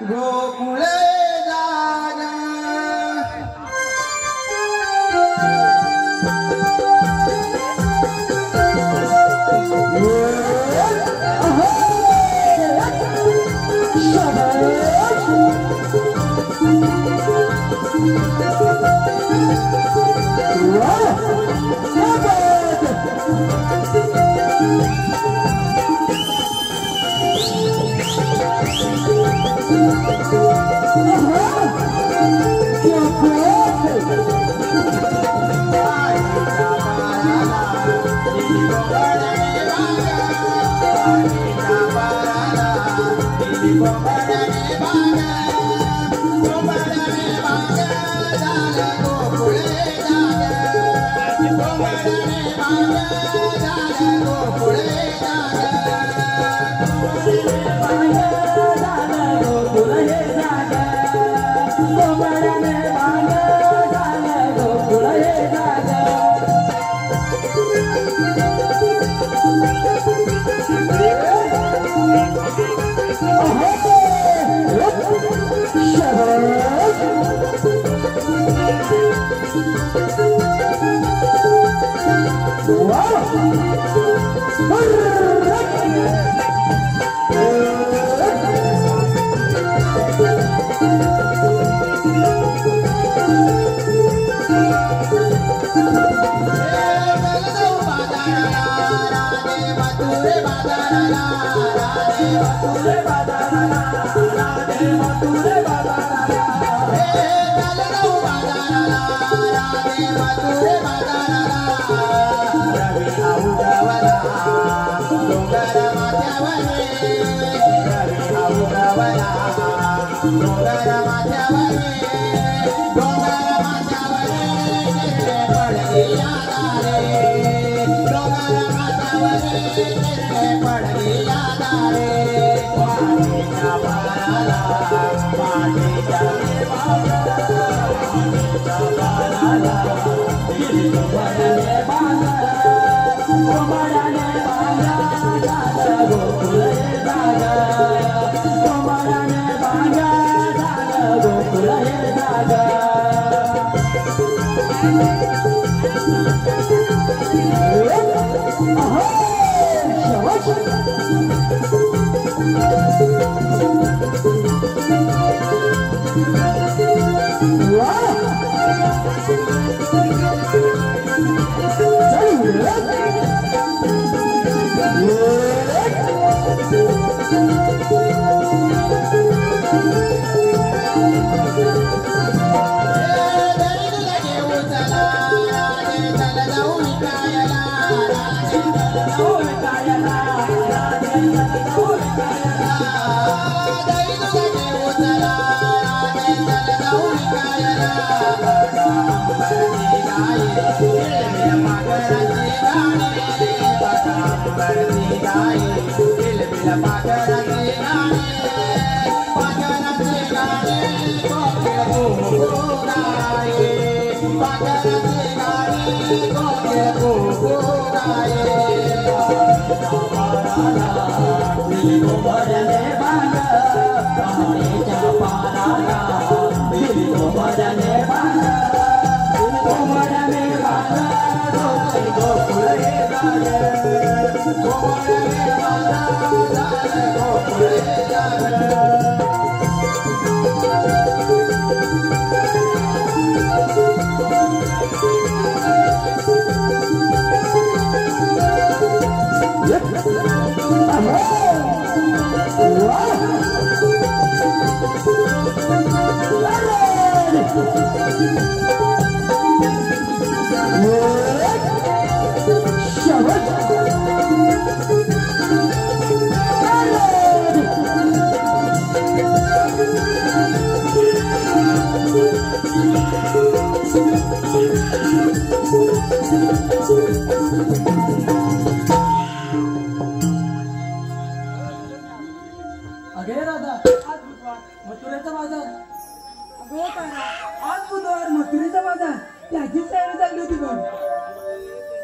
Go, भांग पहाडेच्या पाराला दिली कोंबड्याने भांग दिली कोंबड्याने भांग गोकुळ गोकुळ हे झाले कोंबड्याने भांग झाले गोकुळ हे झाले अगे राधा आज बुधवार मथुरेचा बाजार अगो तारा आज बुधवार मथुरेचा बाजार त्याचीच तयारी चालली होती बघ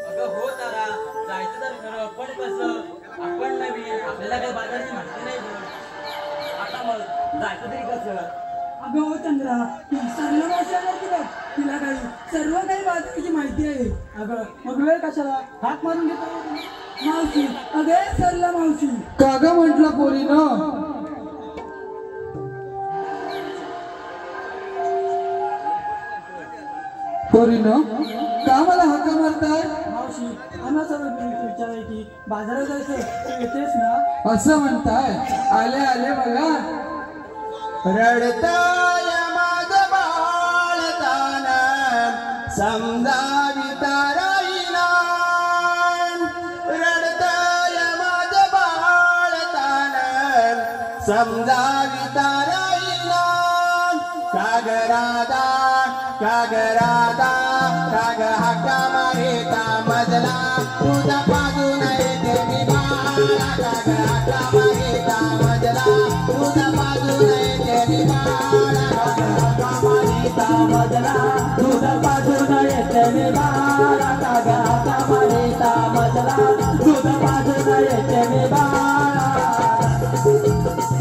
अगं हो तारा जायचं तर खरं पण कसं आपण नवीन आपल्याला काही बाजाराची माहिती नाही बघ आता मग जायचं तरी कसं अगं हो चंद्रा ती सर्व भाषा नव्हती बघ तिला काही सर्व काही बाजाराची माहिती आहे अगं मग वेळ कशाला हात मारून घेतो मावशी अगे सरला मावशी का ग म्हटलं पोरीनं पोरीनं का मला हाका मारताय मावशी आम्हा सर्व विचाराय की बाजारात जायचं तू येतेस ना असं म्हणताय आले आले बघा रडताय माझ बाळतान समजाविता राईना रडताय माझ बाळतान समजाविता राईना काग राधा काग हाका मारेता मजला तुझा बाजून येते मी बाळा काग हाका मारेता मजला तुझा बाजून येते मी बाळा काग हाका मारेता मजला तुझा बाजून येते मी बाळा काग हाका मारेता मजला तुझा बाजून येते मी बाळा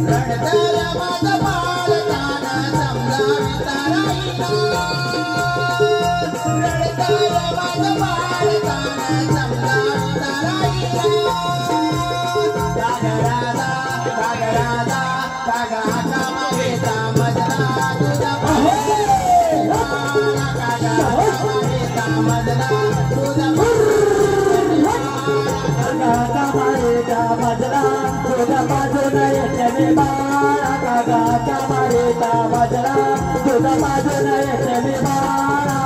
रडतय माझं बाळ ताना समजाविता राईना रडतय माझं बाळ ताना समजाविता राईना काग राधा काग हाका मारेता मजला तुझा बाजूला काग हाका मारेता मजला तुझा हाका मारेता मजला तुझा बाजून येते मी बाळा काग हाका मारेता मजला तुझा बाजून येते मी बाळा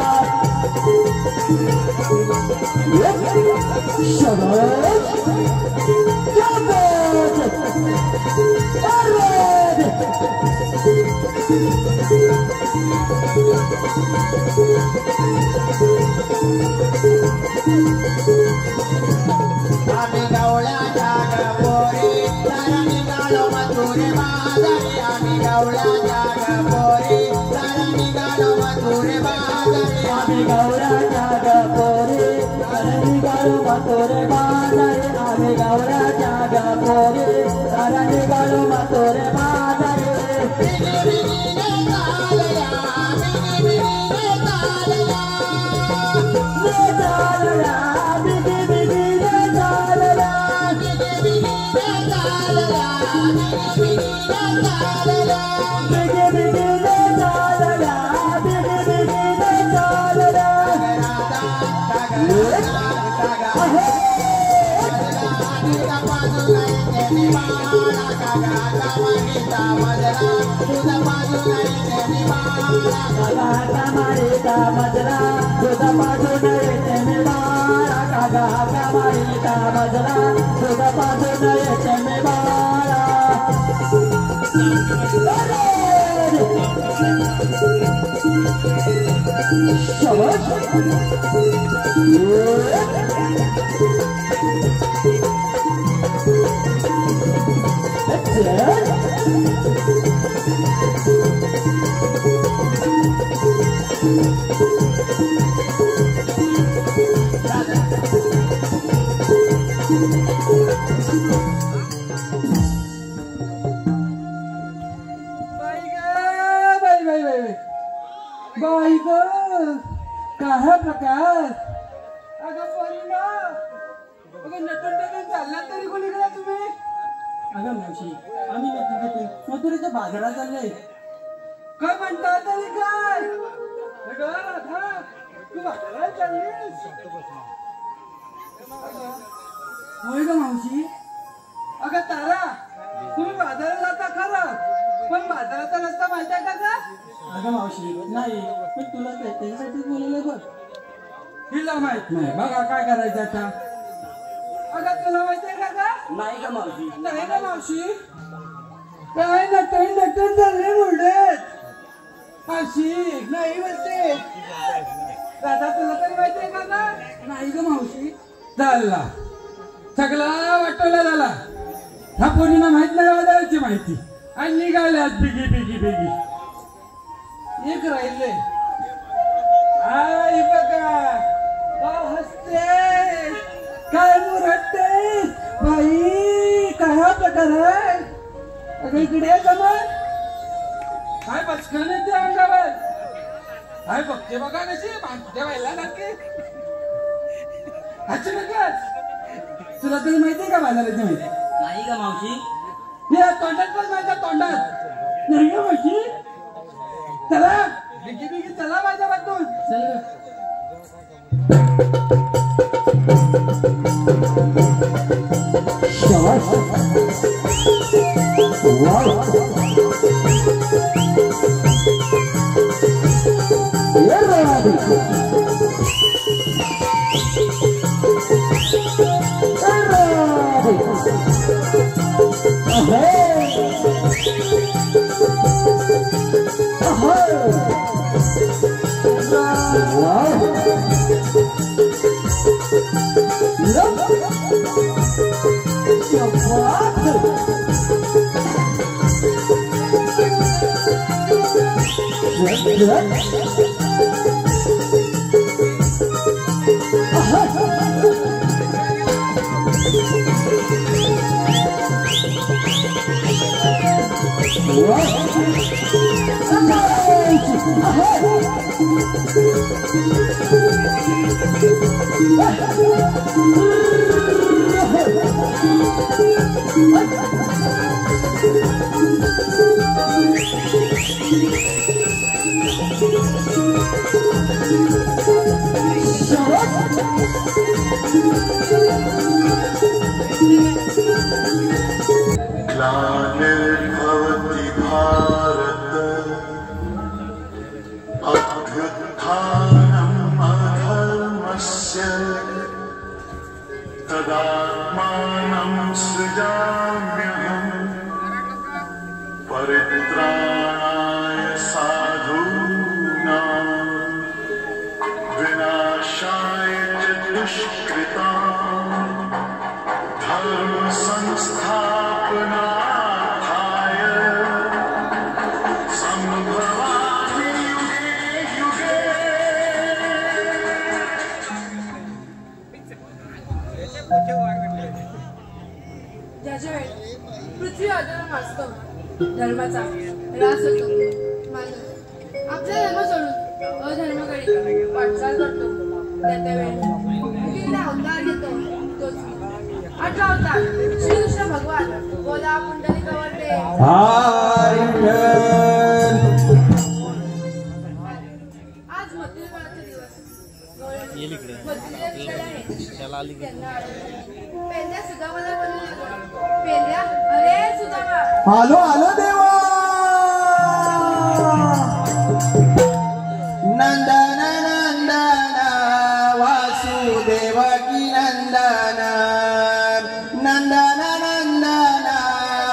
शाबाश आम्ही गवळ्याच्या गपोरे सारा निघालो मथुरे बाजारी आम्ही गवळ्याच्या गपोरे सारा निघालो मथुरे बाजारी आम्ही गवळ्याच्या गपोरे सारा निघालो मथुरे बाजारी आम्ही गवळ्याच्या गपोरे सारा निघालो मथुरे बाजारी काय प्रकार? अगं पौर्णिमा, अगं नटून चालला तरी कोणीकडे तुम्ही? अगं मावशी, आम्ही नटून मथुरेच्या बाजारात चाललोय. काय म्हणता तरी काय? अगं राधा, तू बाजारात चाललीस? होय ग मावशी. अगं तारा, तुम्ही बाजारात जाता खरं, पण बाजाराचा रस्ता माहिती आहे का ग? अगं मावशी नाही, पण तुला त्याच्यासाठीच बोलवलं बघ. हिला माहित नाही, बघा काय करायचं आता. अगं तुला माहिती आहे का ग? नाही का मावशी? नाही का मावशी? काय नटून चालले मुंडेत अशी नाही म्हणते. दादा तुला तरी माहिती आहे का ग? नाही ग मावशी. चालला सगळा वाटवला झाला. ह्या पोरींना माहित नाही वादळाची माहिती आणि निघाल्यात बिगी बिगी बिगी. एक राहिले आई बघा हसते काय मुरडते बाई. काय हा प्रकार आहे? अगं इकडे ये जमा. काय पचकन येते अंगावर. काय बघते बघा कशी मागच्या व्हायला लागते. अचानकच तुला तरी माहितीये का बाजाराची माहिती? नाही का मावशी? या तोंडात पण माझ्या तोंडात नाही का मावशी? चला बिगी बिगी चला माझ्या बाजून. चल ग. ग्लानिर्भवति भारत अभ्युत्थानम् अधर्मस्य तदात्मानं सृजाम्यहम् परित्राणाय साधूनां विनाशाय च दुष्कृताम् धर्म संस्थापनार्थाय संभवामि युगे युगे. ज्याच्या वेळी पृथ्वी अधर्म असतो, धर्माचा ऱ्हास होतो, मानव आपला धर्म सोडून अधर्माकडे वाटचाल करतो, त्या वेळी मुलीला अवतार घेतो तोच मी. 18 अवतार श्रीकृष्ण भगवान बोला पुंडलिकावरते. आज मध्यकाळाचा दिवस त्यांना पेंद्या सुदामाला बोलवलं. पेंद्या अरे सुदामा. आलो आलो देवा. नंदन नंदन वासुदेवकी नंदन नंदन नंदन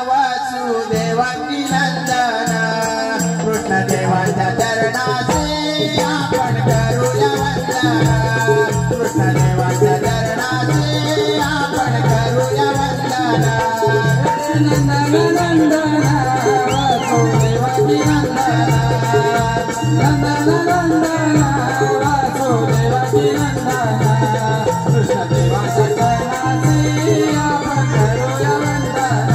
वासुदेवकी नंदन. कृष्णदेवाच्या चरणाचे आपण करूया वंदन. कृष्णदेवाच्या चरणाचे आपण करूया वंदन. नंदन नंदन वासुदेवकी नंदन नंदन नंदन वासुदेवकी नंदन. कृष्णदेवाच्या चरणाचे आपण करूया वंदन.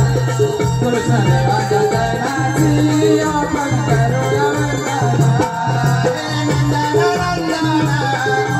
कृष्णदेवाच्या चरणाचे आपण करूया वंदन. नंदन नंदन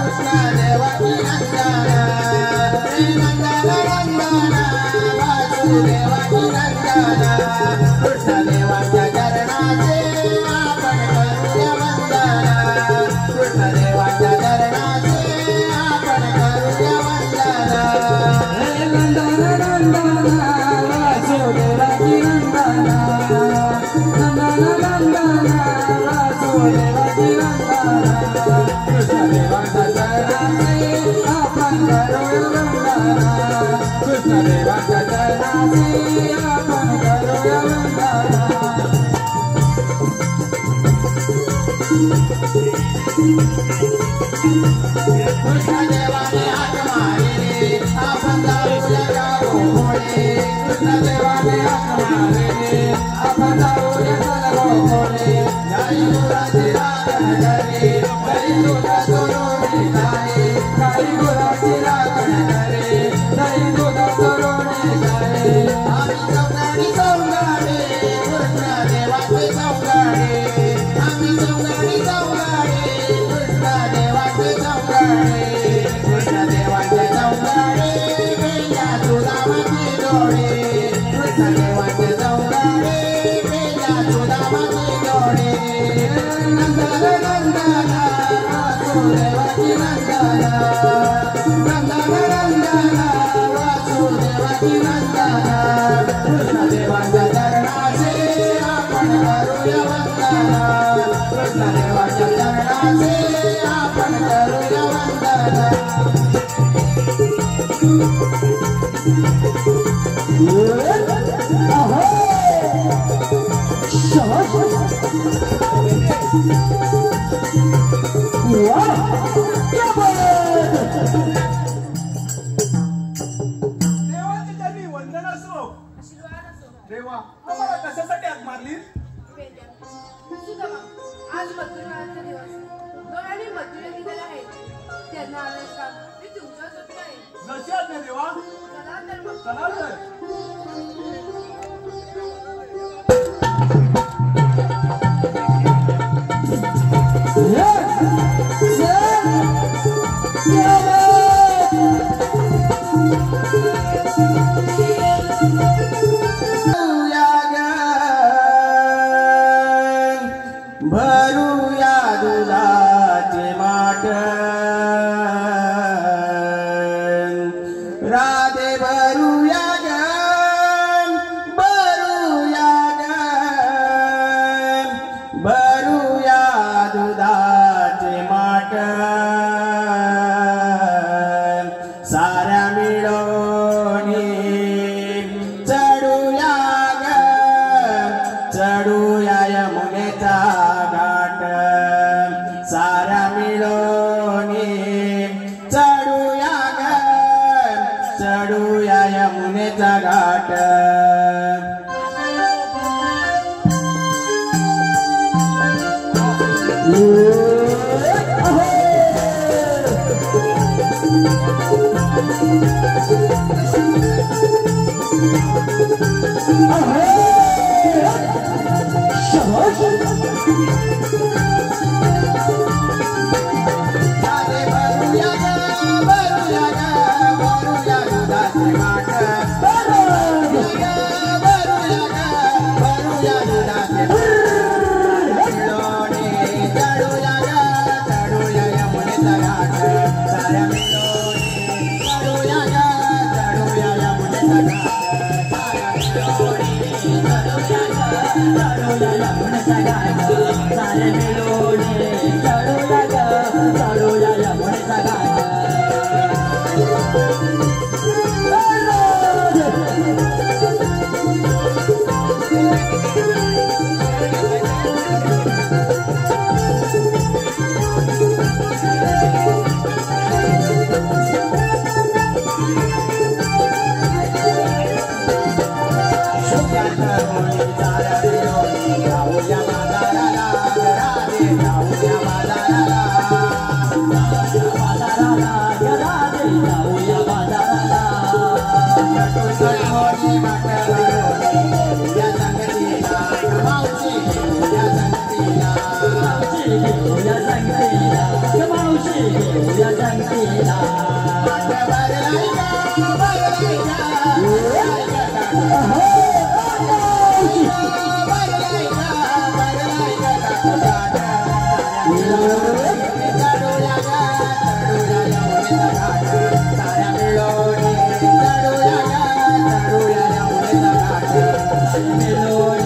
Melody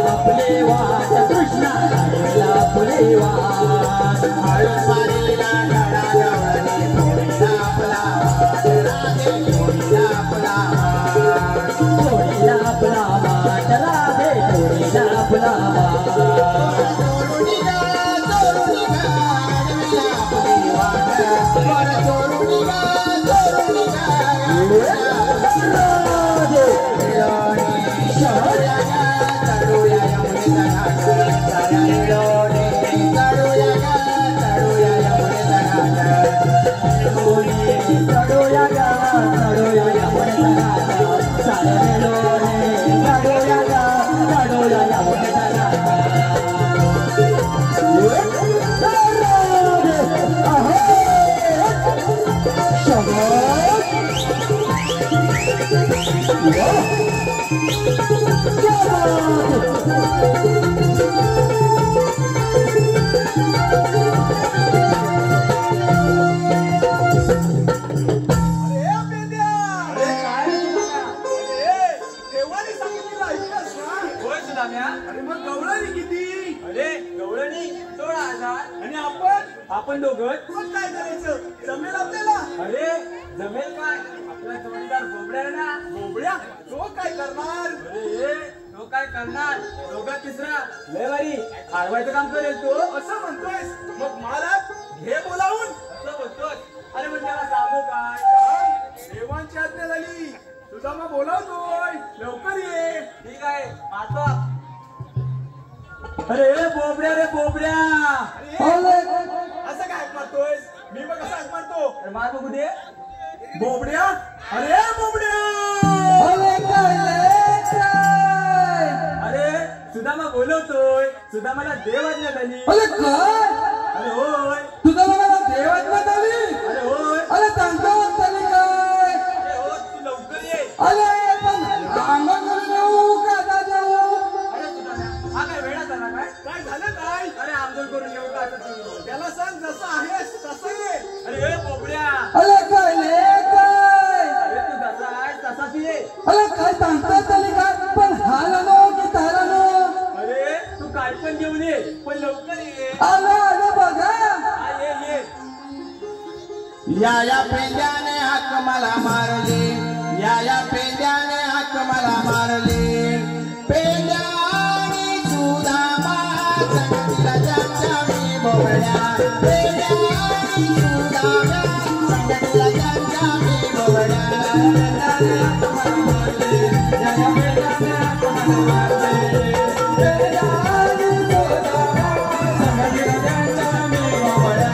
आपली वाट कृष्णा आपली वाट हळूवारीला गडा गवळणी पोळीला आपला वाट राधे पोळीला आपला वाट पोळीला आपला वाट राधे पोळीला आपला वाट चोरुणी गा आपली वाट चोरुणी गा आपण दोघं काय करायचं जमेल आपल्याला अरे जमेल काय आपला जोडीदार बोबड्या आहे ना बोबड्या तो काय करणार अरे तो काय करणार दोघा तिसरा लय भारी हरवायचं काम करेल तो असं म्हणतोयस मग मला घे बोलावून असं म्हणतोय अरे मग त्याला सांगू काय देवांची आज्ञा झाली तुझा मग बोलावतोय लवकर ये ठीक आहे मातो अरे बोबड्या रे बोबड्या असं काय मारतोयस मी मग असं मारतो अरे मार बघू दे बोबड्या अरे बोबड्या अरे सुदामा बोलवतोय सुदामाला देवाज्ञा झाली अरे होय सुदामाला देवाज्ञा झाली अरे होय अरे सांगतो झाली काय अरे हो तू लवकर ये अरे पण अंगण जाऊ का जाऊ अरे सुदामा हा काय वेळा झाला काय झालं काय अरे आंघोळ करून येऊ का आता तू त्याला सांग जसं आहेस तसं ये अरे बोबड्या अरे काय अरे तू जसा आहेस तसाच ये अरे काय सांगतात झाली काय पण हालानो की तारानो अरे तू काय पण घेऊन ये पण लवकर ये आला बघा ये या पेंड्याने हाक मला मारले या पेंड्याने हाक मला मारले पेंड्याने सुदामा संगतीला जाच्या मी बोबड्या पेंड्याने सुदामा संगतीला जाच्या मी बोबड्या पेंड्याने हाक मला मारले या पेंड्याने हाक मला मारले पेंड्याने सुदामा संगतीला जाच्या मी बोबड्या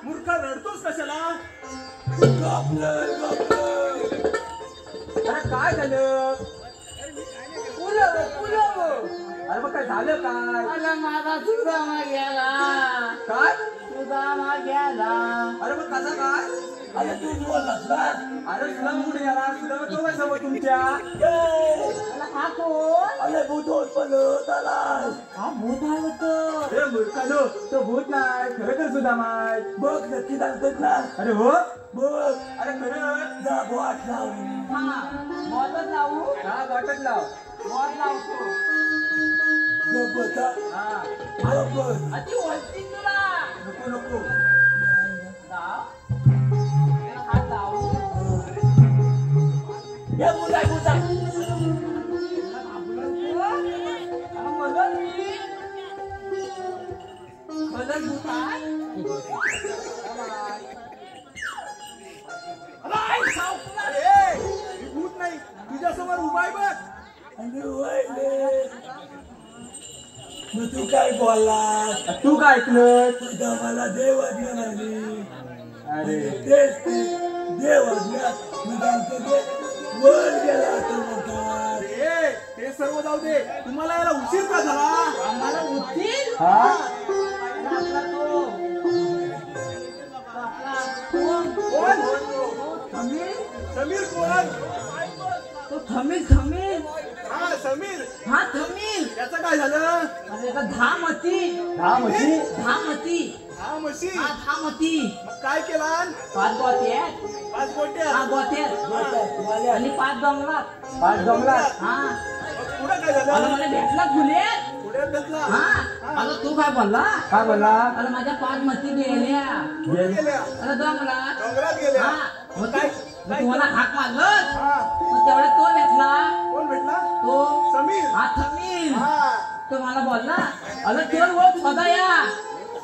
मूर्खा रडतोस कशाला? अरे काय झालं? अरे मग काय झालं काय? माझा सुदामा गेला. काय? सुदामा गेला. अरे मग कसा काय? अरे तू बोललास ना? अरे तुला कुठे गेला? तुला तो काय सोबत तुमच्या? हा कोण? अरे भूत पळत आला. हा भूत आहे होतं. अरे मूर्खानो, तो भूत नाही, खरं तर सुदामाय. बघ नक्की सांगतोस ना? अरे हो बघ. अरे खरं जा वाट लाव. हा बॉटच लावू. हा वाटत लाव. बॉट लावतो. नको वरती तुला नको लाव. हात लावू. हे बुजाय बुजाय. भूत नाही तुझ्यासमोर उभा आहे बघ. मग तू काय बोललास? तू काय ऐकलं? तुझा मला देव आज्ञा नाही. अरे तेच ते देव आज्ञा वर गेला तर मोठा. ते सर्व जाऊ दे, तुम्हाला याला उशीर का झाला? आम्हाला उठतील. हा आपला तो कोण? थमीर. समीर कोण? तो थमीर. थमीर. हा समीर. हा थमीर. याचं काय झालं? अरे का धामती. धामती. धामती. हा म्हशी. हा धामती. मग काय केला? 5 गोट्यात. 5 गोट्या. हा गोट्यात आणि 5 डोंगरात. 5 डोंगरात. हा पुढे काय अरे झालं? मला भेटला फुलेत. पुढे भेटला. हा अरे तू काय बोलला? काय बोलला? अरे माझ्या 5 मती गेल्या. गेल्या. अरे डोंगरात. डोंगरात गेल्या. हा मग काय? मग तुम्हाला हाक मारलं. हा मग तेवढ्यात तो भेटला. कोण भेटला? तो समीर. हा थमीर. हा तो मला बोलला अरे चल वो शोधाया.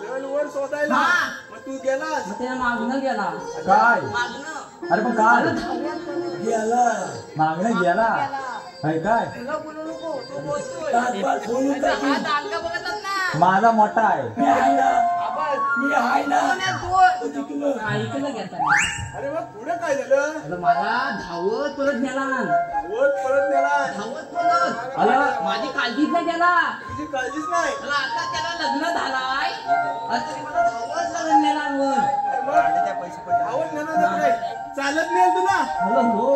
चल वर शोधायला. हा. मग तू गेलास? मग त्याला मागणं गेला. काय? मागणं. अरे पण काय अरे धावण्यात पडला. गेला? मागणं गेला. काय तुला बोलू नको. तो बोलतोय. बोलू त्याचा हात अंगा बघतच ना. माझा मोठा आहे. मी आहे ना. ऐकलं घेता. अरे मग पुढे काय झालं? अरे मला धावत परत नेला. परत नेला. धावत परत. अरे माझी काळजीच नाही त्याला. तुझी काळजीच नाही. मला आता त्याला लग्न झालाय आणि तरी मला धावत लागून नेला वर. धावत नेणार नाही. चालत नाही तुला. अरे हो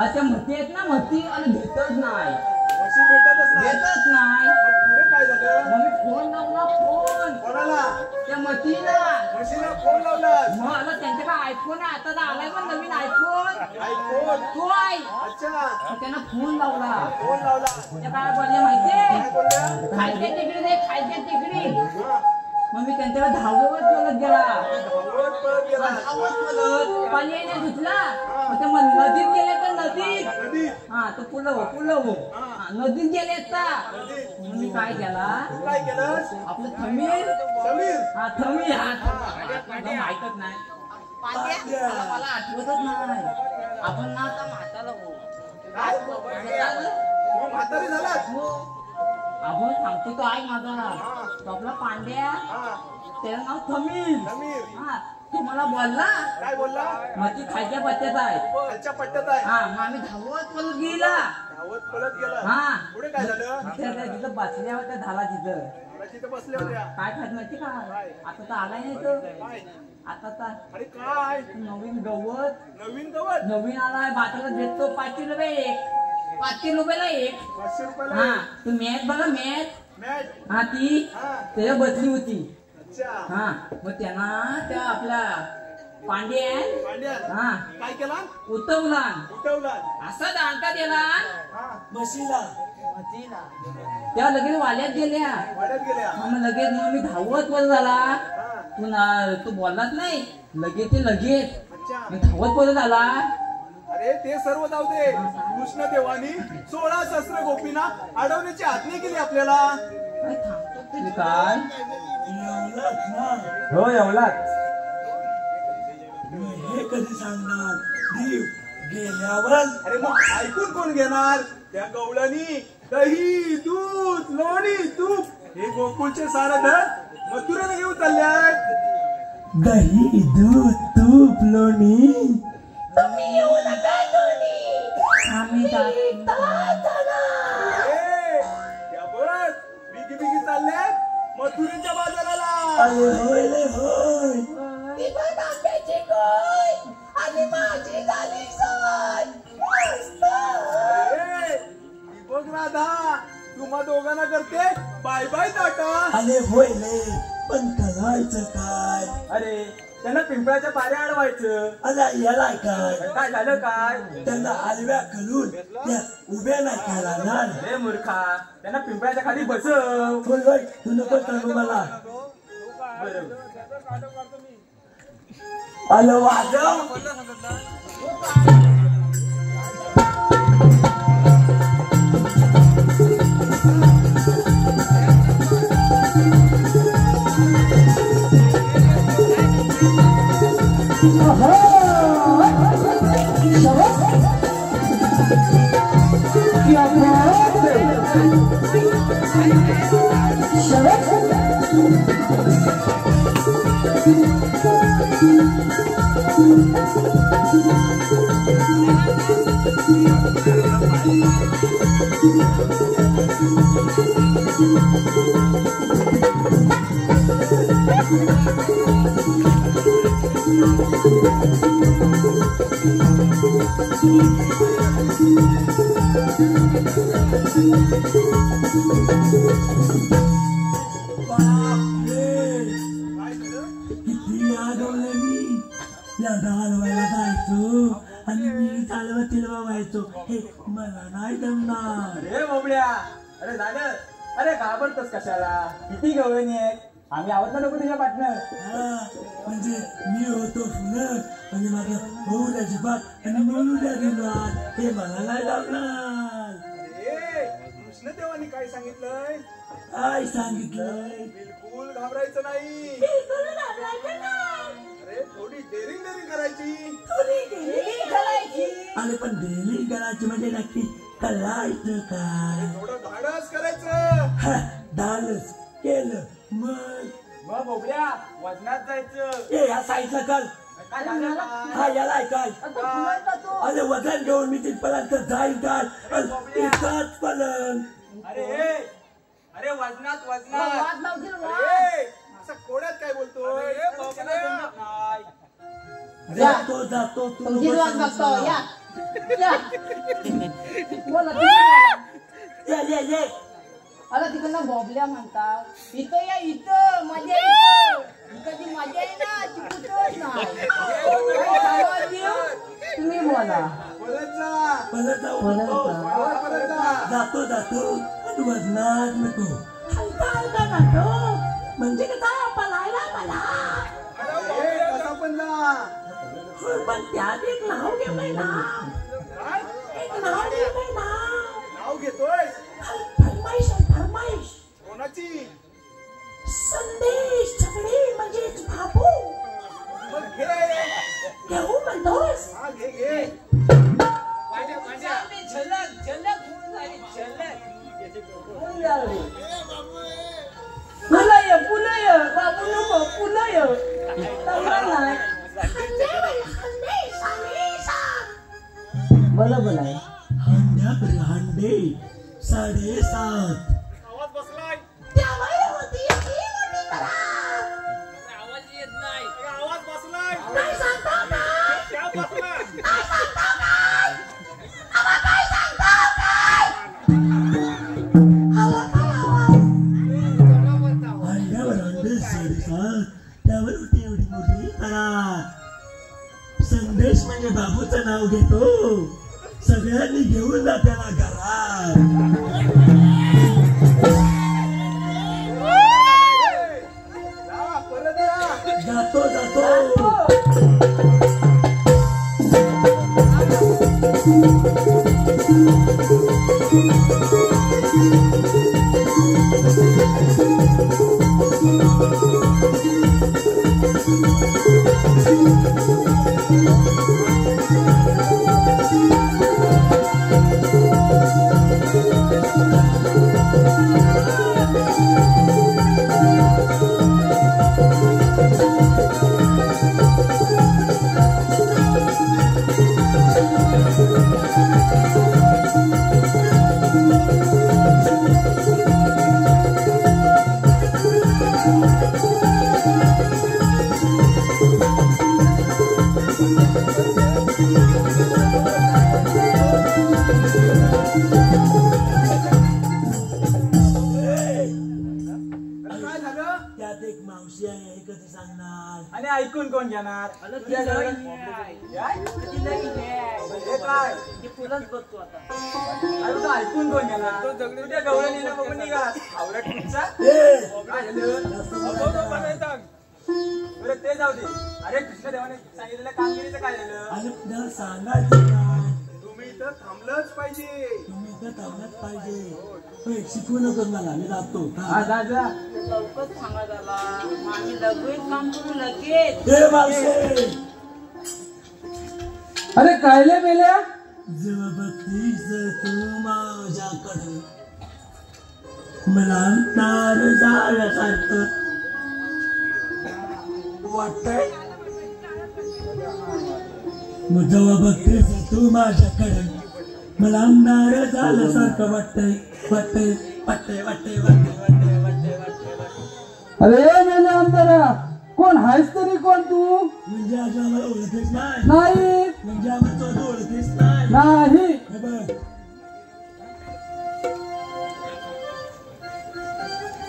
अशा मती आहेत ना मती आणि भेटत नाही. म्हशी भेटतच नाही. भेटत नाही. मग पुढे काय झालं? मग मी फोन लावला. फोन कोणाला? त्या मतीला. म्हशीला फोन लावलास? मग आता त्यांच्याकडे आयफोन आहे. आता तर आलाय पण नवीन आयफोन. आयफोन. तो आहे. अच्छा मग त्यांना फोन लावला. फोन लावला. त्या काय बोलले माहितीये? काय बोलल्या? खायच्या तिकडे दे. खायच्या तिकडे. हा. मग मी त्यांच्याकडे धावत बोलत गेला. धावत पळत गेला. धावत बोलत पाणी येण्या धुतला. मग ते मग नदीत गेले तर नदीत. नदी. हा तो पुलव नदीत गेले का? नदी. मग मी काय केला? तू काय केलंस? आपलं थमीर. समीर. हा थमीर. हा ऐकत नाही. मला आठवतच नाही. आपण ना आता म्हाताला काय? मग म्हातारी झालात? आपण सांगतो तो आहे माझा. तो आपला पांड्या. हा. त्याचं नाव थमीर. समीर. हा तो मला बोलला काय बोलला? माझी खायच्या पत्त्यात आहे. खालच्या पट्ट्यात आहे. हा मग आम्ही धावत पळत गेला. धावत पळत गेला. हा पुढे काय झालं? तिथं बसल्या होत्या झाला तिथं. मला तिथे बसल्या होत्या. काय खात माहिती का? आता तर आलाय नाही तो. काय? आता तर अरे काय? नवीन गवत. नवीन गवत. नवीन आलाय बाजारात भेटतो 500 रुपये एक. 500 रुपयाला एक. 500 रुपयाला. हा तू मॅच बघा मॅच. मॅच. हा ती हा. त्याच्या बसली होती. अच्छा. हा मग त्यांना त्या आपल्या पांड्या पांड्या. हा काय केला? उतवला. उठवला. असा दांडका दिला हा. म्हशीला. त्या लगेच वाल्यात गेल्या. वाड्यात गेल्या. हा, मग लगेच मग मी धावत वर झाला. हा. तू बोललाच नाही लगेच ते लगेच अच्छा. मी धावत परत आला. अरे ते सर्व जाऊ दे. कृष्णदेवानी 16 सहस्र गोपींना अडवण्याची आज्ञा केली आपल्याला. काय एवढाच ना. हो एवढाच. हे कधी सांगणार देव गेल्यावर? अरे मग ऐकून कोण घेणार? त्या गवळणी दही दूध लोणी तूप हे गोकुळचे सारं मथुरेला घेऊन चालल्यात. दही दूध तूप लोणी त्या बघ बिगी बिगी चालल्यात मथुरेच्या बाजाराला. अरे होय रे होय. अरे, बघ राधा तुम्हा दोघांना करते बाय बाय टाटा. अरे होय रे पण करायचं काय? अरे त्यांना पिंपळाच्या पाऱ्या अडवायचं. अरे याला काय काय झालं काय? त्यांना आलव्या करून त्या उभ्या नाही केला ना. अरे मूर्खा त्यांना पिंपळाच्या खाली बसव. होय होय तू नको सांगू मला. बरोबर. आलो वाजव. किती आगवलं मी. या हलवायला जायचो आणि मी चालवतील व्हायचो. हे मला नाही जमणार. अरे बोबड्या अरे झालं. अरे घाबरतोस कशाला? किती गवळणी आहेत. आम्ही आहोत ना लोक तुझ्या पार्टनर. म्हणजे मी होतो फुलं आणि माझं होऊन अजिबात आणि म्हणून अजिबात हे मला नाही जमणार. अरे कृष्णदेवानी काय सांगितलंय? काय सांगितलंय? बिलकुल घाबरायचं नाही. अरे थोडी डेरिंग करायची. अरे पण डेली करायची म्हणजे नक्की करायचं काय? थोडं धाडस करायचं. डालच केलं मग मग बोबड्या वजनात जायचं. ए ह्या साईडला कर. काय झालं काय? हा याला काय? अरे वजन घेऊन मी तिथपर्यंत जाईल काय? इथंच पलन. अरे वजनात वजनात. अरे असं कोड्यात काय बोलतोय? जातो जातो तू ये अरे तिकडनं बॉबल्या म्हणतात. इथं या इथं मजा येतं. इकडची मजा आहे ना ती कुठंच नाही. तुम्ही बोला. परत जा. परत जाऊ. जातो जातो पण वजनात नको. हलका हलका जातो म्हणजे कसा पलायला मला. अरे कसा पण जा. पण त्यात एक नाव घे महिना. एक नाव घे महिना. नाव घेतोय फरमाईश फरमाईश. कोणाची? संदेश छकडी म्हणजेच बापू. मग घे. घेऊ म्हणतोस? हा घे घे. पुलय पुलय बाबू नको पुलय. बरोबर आहे. हांड्याकडे हांडे 7.5. आवाज बसलाय. आवाज येत नाही. आवाज बसलाय. त्या बसला. हांड्यावर हांडे 7.5. त्यावर होती एवढी मोठी तरा. संदेश म्हणजे बाबूचं नाव घेतो. सगळ्यांनी घेऊन जा त्याला घरात. जा परत जा. जातो जातो. काय झालं? त्यात एक मावशी आहे हे कधी सांगणार? आणि ऐकून कोण घेणार? तुझ्या घरी? हे काय? अरे तू ऐकून कोण घेणार? तुझ्या गवळणीला बघून निघा. आवडत तुमचा? काय झालं? बरं ते जाऊ दे. अरे कृष्णदेवाने सांगितलेल्या कामगिरीचं काय झालं? आणि त्याला सांगायचं काय? तुम्ही इथं थांबलंच पाहिजे. तुम्ही इथं थांबलंच पाहिजे. होय, शिकवू नको मला, मी जातो. लवकर सांगा त्याला आम्ही लगेच काम करू लगेच. ए मावशी, अरे कायले मेल्या जेव्हा बघतीस तू माझ्याकडे मला अंतर झाल्यासारखं वाटतंय. मग जेव्हा बघतीस तू माझ्याकडे मला अंधार झाल्यासारखं वाटतंय. वाटतंय वाटतंय वाटतंय वाटतंय वाटतंय वाटतंय वाटतंय. अरे मेल्या अंतरा कोण आहेस तरी कोण तू? म्हणजे आज आम्हाला ओळखीच नाही. नाही म्हणजे आम्हाला तो ओळखीच नाही. नाही हे बघ,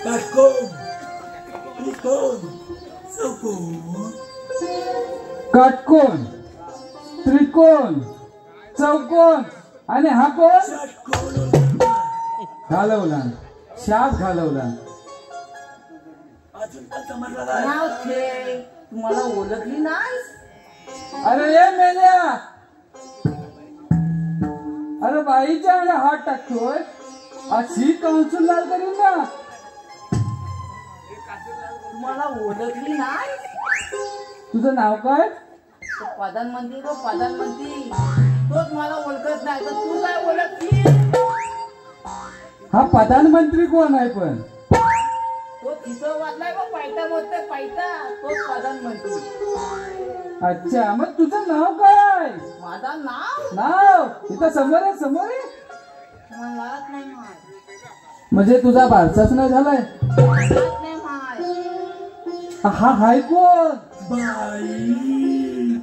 काटकोन, त्रिकोण, चौकोन, काटकोन त्रिकोण चौकोन आणि हा कोण? षटकोन. घालवला शाप घालवला. अजून काय समजलं नाही? नाव ठे तुम्हाला ओळखली नाही. अरे ये मेल्या, अरे बाईच्या अंगा हात टाकतोय अशी कंसून लाल करीन ना. तुम्हाला ओळखली नाही. तुझं नाव काय? तो प्रधानमंत्री तो प्रधानमंत्री तोच मला ओळखत नाही तर तू काय ओळखली? हा प्रधानमंत्री कोण आहे पण? तो तिथं वाटलाय बघ पायता बोलतोय पायता तोच प्रधानमंत्री. अच्छा, मग तुझं नाव काय? माझं नाव नाव इथं समोर आहे समोर आहे. मलाच नाही माहित. म्हणजे तुझा बारसाच नाही झालाय. मलाच नाही माहित. हा हाय कोण? बाई,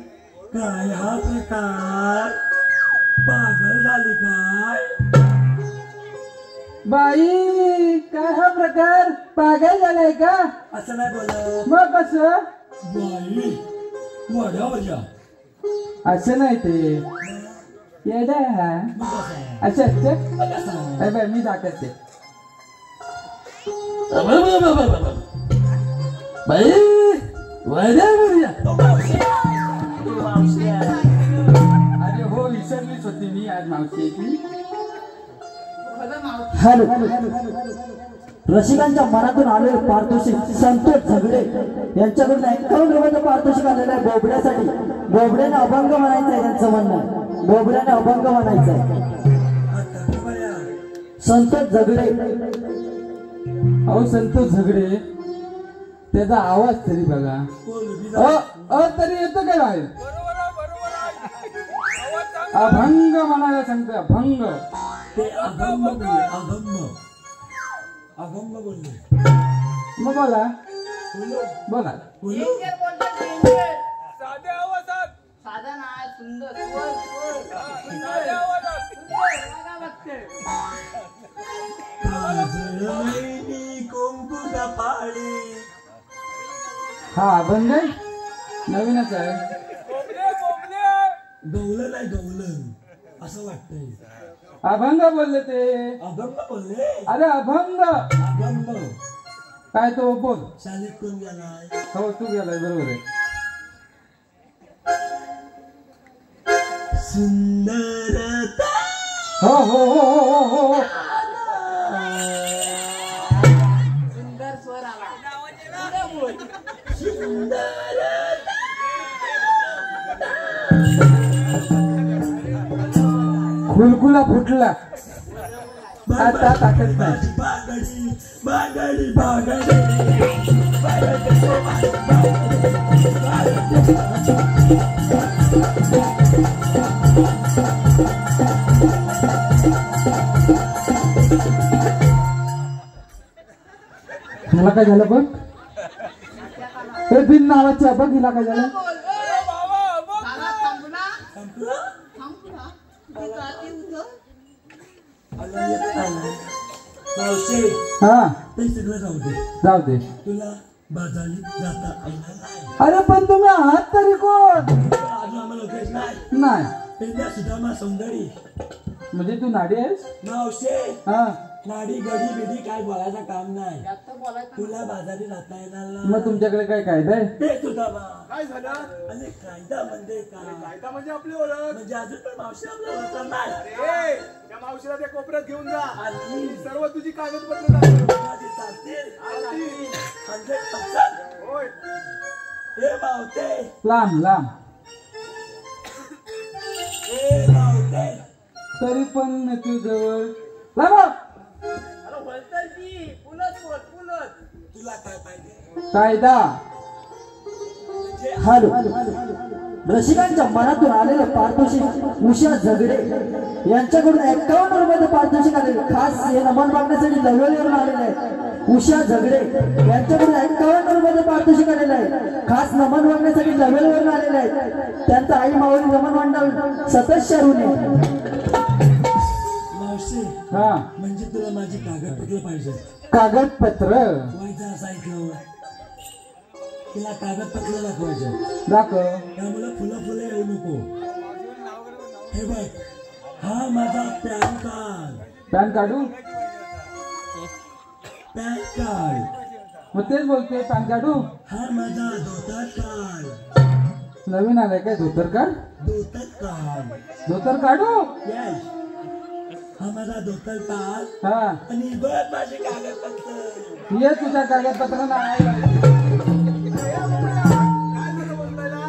काय हा प्रकार? पागल झाली काय? बाई काय हा प्रकार? पागल झालाय का? असं नाही बोलत. मग कसं? बाई, वड्यावर जा. असं नाही ते येडा आहे हा. मग कसं आहे? अच्छा अच्छा, मग कसं आहे? अरे बाई मी दाखवते ते. बाई, वड्यावर जा. अरे हो विसरलीच होती मी आज मावशी. हॅलो, रसिकांच्या मनातून आलेले पारितोषिक संतोष झगडे यांच्याकडून 51 रुपयाचं पारितोषिक आलेलं आहे बोबड्यासाठी. बोबड्याने अभंग म्हणायचं आहे त्यांचं म्हणणं. बोबड्याने अभंग म्हणायचं आहे. संतोष झगडे. अहो संतोष झगडे, त्याचा आवाज तरी बघा. तरी येतो काय बाहेर? अभंग म्हणायला सांगतोय. अभंग ते अगम्य बोलले. अगम्य अगम्य बोलले. मग बोला बोलो बोला. बोलो. डेंजर बोलतात डेंजर. साध्या आवाजात. साधा नाही सुंदर स्वर स्वर. साध्या आवाजात. बघा बघते. काजळी कुंकुम पाडी. हा अभंग आहे? नवीनच आहे. बोबले बोबले. गवलं नाही गवलं असं वाटतंय. अभंग बोलले ते. अगम्य बोलले. अरे अभंग अगम्य. काय तो बोल. शाळेत कोण गेलाय? हो तू गेलाय बरोबर आहे. सुंदरता हो हो हो हो हो हो हो. सुंदर स्वर आला. खुलखुला फुटला आता ताकद नाही. मला काय झालं बघ हे बिन नावाची बघ हिला काय झालं. हा ते सगळं जाऊ दे तुला बाजारी जाता येणार नाही. अरे पण तुम्ही आहात तरी कोण. अजून आम्हाला ओळखायच नाही. नाही त्यांच्या सुधामा सौंदर्य म्हणजे तू नाडी आहेस. मावशे हा नाडी गडी बिडी काय बोलायचं काम नाही. तुला बाजारी जाता येणार नाही. मग तुमच्याकडे काय कायदा आहे. ते सुधामा काय झालं? आणि कायदा म्हणजे काय. कायदा म्हणजे आपली ओळख. म्हणजे अजून पण मावशी आपल्याला ओळखणार नाही. अरे त्या मावशीला त्या कोपऱ्यात घेऊन जा आणि सर्व तुझी कागदपत्र दाखव. माझी चालतील. चालतील. 100%. होय. हे मावते लांब लांब हे मावते तरी पण तू जवळ लांब. तुला काय पाहिजे. कायदा हॅलो रसिकांच्या मनातून आलेले पारितोषिक उषा झगडे यांच्याकडून 51 रुपये पारितोषिक आलेले खास हे नमन मागण्यासाठी नवेलीवरून आलेले आहे. उषा झगडे यांच्याकडून 51 रुपये पारितोषिक आलेले आहे. खास नमन मागण्यासाठी नवेलीवरून आलेले आहेत. त्यांचा आई माऊली नमन मंडळ सदस्य मावशी हा म्हणजे तुला माझी कागदपत्र पाहिजे. कागदपत्र व्हायचं असायचं. तिला कागदपत्र दाखवायचं. दाखव. त्यामुळे फुलं येऊ नको. हे बघ हा माझा पॅन कार्ड. पॅन काढू. Pan card. मग तेच बोलतोय पॅन काढू. हा माझा धोतर कार्ड. नवीन आलाय काय धोतर कार्ड. धोतर कार्ड. धोतर काढू. येस हा माझा धोतर कार्ड. हा आणि बघ माझे कागदपत्र. ये तुझ्या कागदपत्र नाही. काय झालं बोलतायला?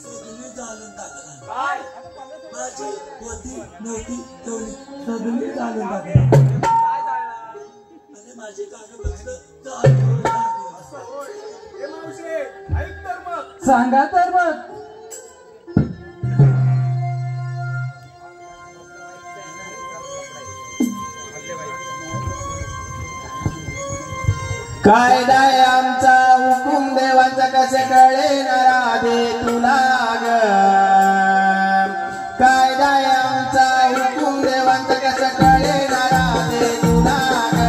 सगळी जाणून टाकला. काय? माझी होती नव्हती ठेवली सगळी जाणून टाकला. काय झालं? आणि माझी कागदपत्र जाणून टाकली. असं होय. हे मावशी ऐक तर मग. सांगा तर मग. कायदा आहे आमचा हुकूम देवाचा कसे कळे ना राधे तुला ग. कायदा आहे आमचा हुकूम देवाचा कसे कळे ना राधे तुला ग.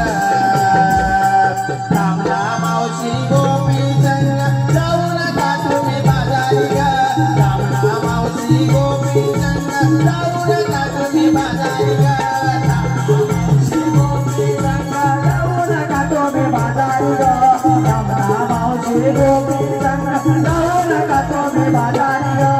कामना मावशी गोपी संग जाऊ नका तुम्ही बाजारी ग. कामना मावशी गोपी संग जाऊ नका तुम्ही बाजारी ग. मावशी गोपी संग जाऊ नका तुम्ही बाजारी ग. मावशी गोपी संग जाऊ नका तुम्ही बाजारी ग.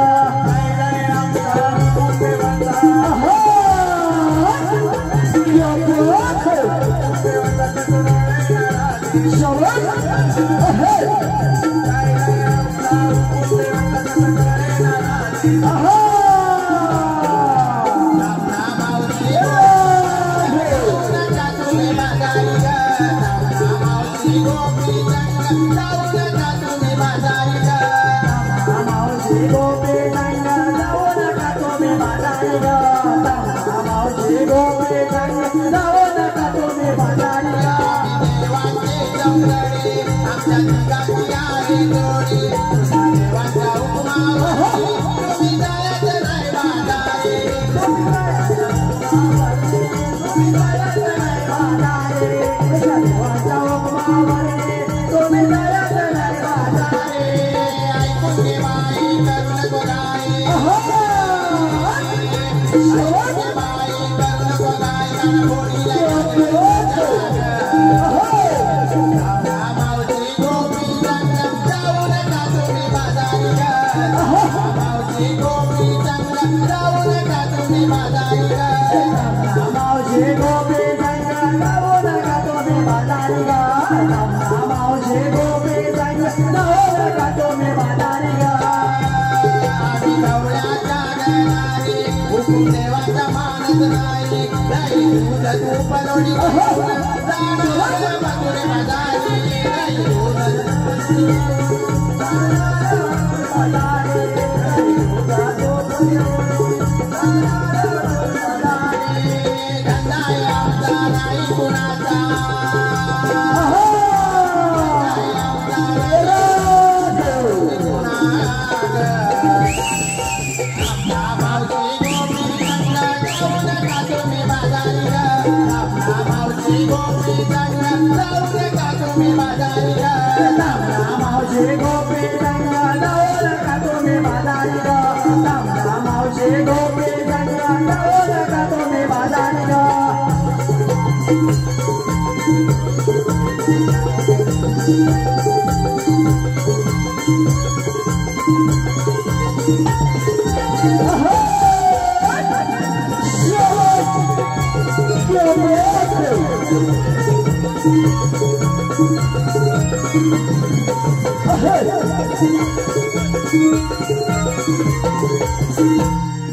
आज नाही नाही दूध तूप लोणी जाणार मथुरे बाजारी नाही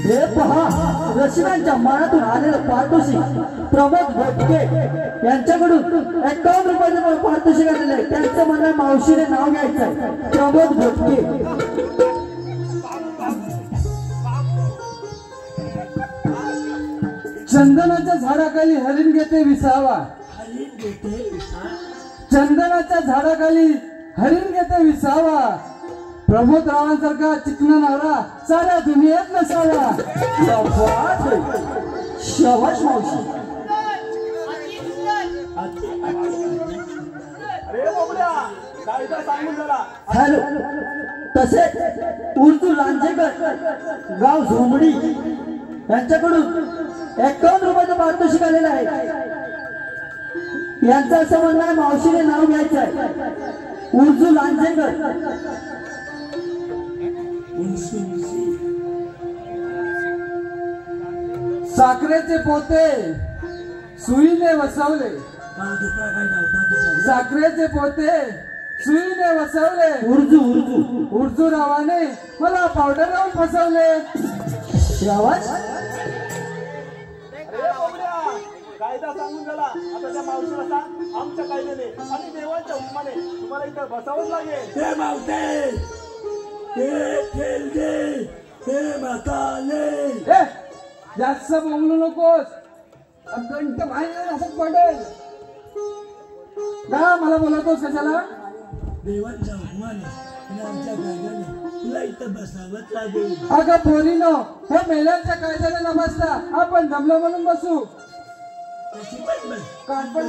हे पहा रसिकांच्या मनातून आलेलं पारितोषिक प्रमोद भटके यांच्याकडून 51 रुपयाचं पारितोषिक आलेलं आहे. त्यांचं म्हणणं मावशीने नाव घ्यायचं आहे. प्रमोद भटके. चंदनाच्या झाडाखाली हरिण घेते विसावा. चंदनाच्या झाडाखाली हरिण घेते विसावा. प्रमोद रावांसारखा चिकना नवरा साऱ्या दुनियेत नसावा. शाबाश मावशी. हॅलो. तसेच उर्दू लांजेकर गाव झोमडी यांच्याकडून 51 रुपयाचं पारितोषिक आलेलं आहे. यांचं असं म्हणणं आहे मावशीने नाव घ्यायचं आहे. उर्दू लांजेकर. साखरेचे पोते सुईने वसवले. साखरेचे पोते सुईने वसवले. उर्दू उर्दू रावाने मला पावडर लावून फसवले. कायदा सांगून झाला. आता त्या मावशीला सांग आमच्या कायद्याने आणि देवांच्या हुकमाने तुम्हाला इथं बसावंच लागेल. हे मावते जास्त बोलू नकोस. कंठ बाहेर असं पडेल का? मला बोलवतोस कशाला? देवांच्या हुकमाने आणि आमच्या कायद्याने तुला इथं बसावंच लागेल. अगं पोरीनो, हे मेल्यांच्या कायद्याने न बसता आपण दमलो म्हणून बसू. कानपण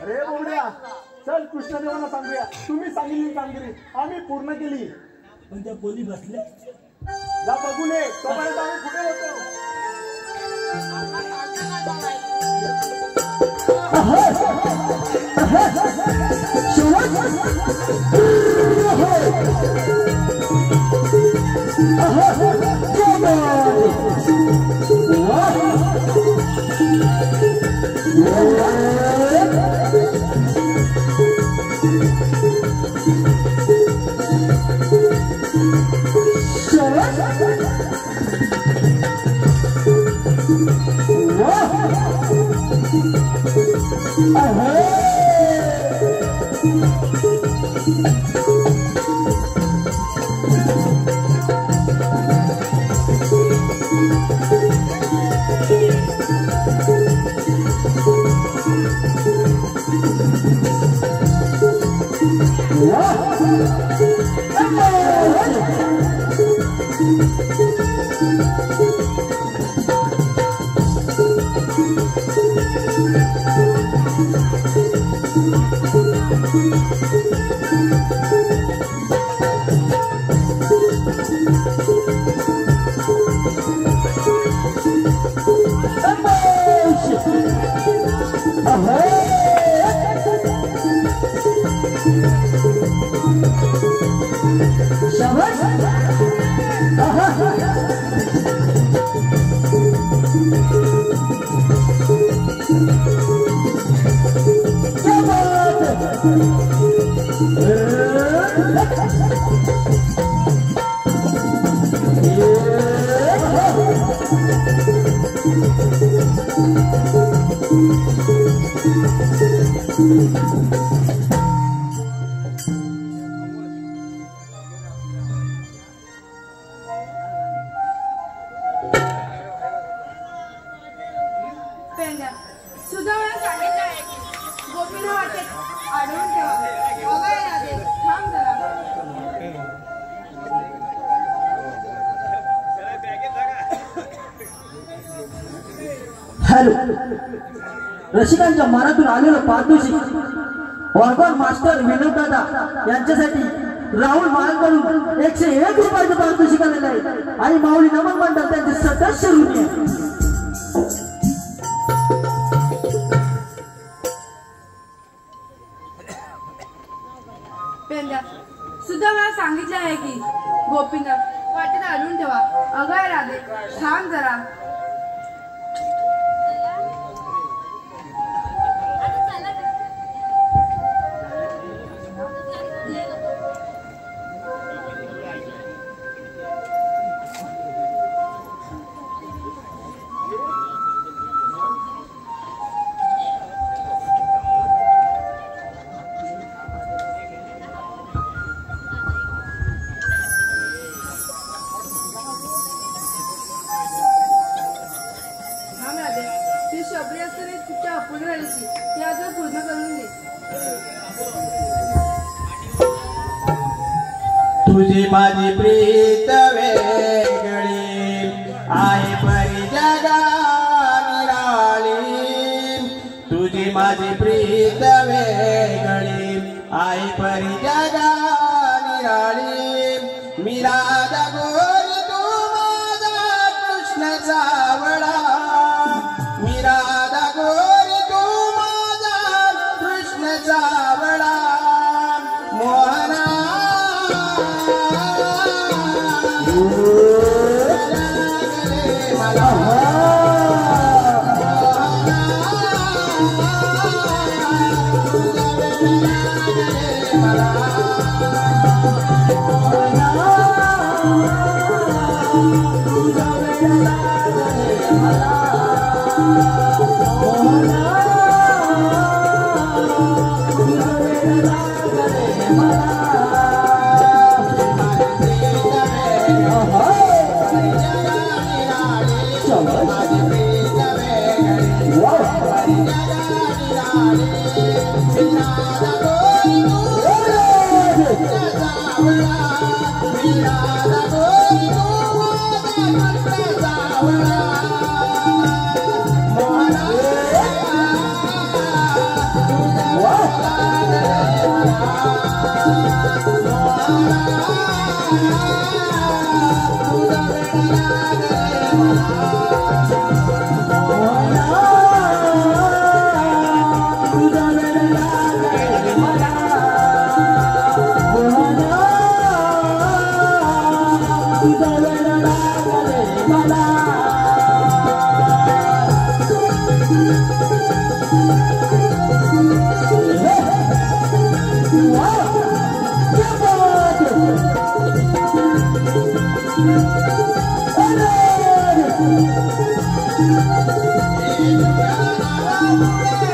अरे बोबड्या, चल कृष्णदेवांना सांगूया तुम्ही सांगितली कामगिरी आम्ही पूर्ण केली. पण त्या पोली बसल्या. जा बघून ये तोपर्यंत आम्ही कुठे होतो. शाबाश. पेंड्या सुद्धा मला सांगितलं आहे की गोपीला वाटेत आढळून ठेवा. अगं राधे थांब जरा. हॅलो, रसिकांच्या मनातून आलेलं पारितोषिक ऑर्गन मास्टर विनोद दादा यांच्यासाठी राहुल माळकडून 101 रुपयाचं पारितोषिक आलेलं आहे आणि माऊली नमन मंडळ त्यांचे सदस्य ऋणी आहे. पेंड्या सुद्धा मला सांगितलं आहे की गोपीनं वाटेत आढळून ठेवा. अगं राधे थांब जरा. ती शबरी असताना तिच्या अपूर्ण राहिली ती आज पूर्ण करून दे. तुझी माझी प्रीत वेगळी आहे परी जगा निराळी. तुझी माझी प्रीत वेगळी आहे परी जगा निराळी. मी राधा गोरी तू माझा कृष्ण सावळा. मी राधा गोरी तू माझा कृष्ण सावळा. मोहना तुझ्या नावापुढे